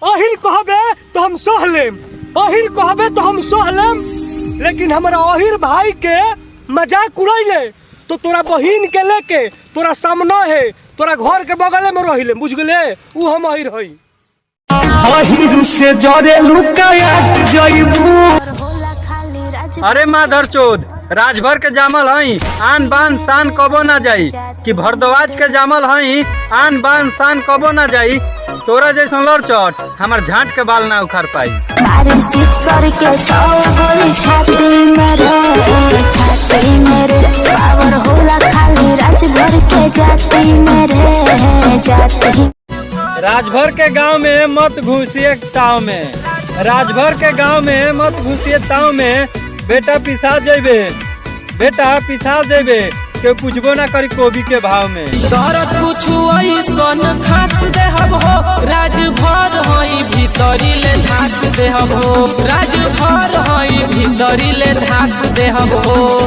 अहिर कहबे तो हम सह लेम, अहिर कहबे तो हम सह लेम, लेकिन हमारा अहिर भाई के मजाक उड़ैले तो तोरा बहिन के लेके तोरा सामने है तोरा घर के बगले में रहिले, बुझ गले ऊ हम अहिर हई। अहिर से जरे लुकाया जइबू। अरे माधर चोद, राजभर के जामल हई आन बान शान कबो ना जाई, कि भरद्वाज के जामल हई आन बान शान कबो ना जाई। तोरा जैसा लड़चट हमार झाट के बाल ना उखाड़ पाई। राजभर के गांव में मत घुसिए ताव में, राजभर के गांव में मत घुसिए ताव में। बेटा पिसा जेबे, बेटा पिसा जेबे, के पूछबो ना करी कोबी के भाव में। दरद कुछु ऐसन खास देहब हो, राजभर हई भीतरी ले धास देहब हो, राजभर हई भीतरी ले धास देहब हो।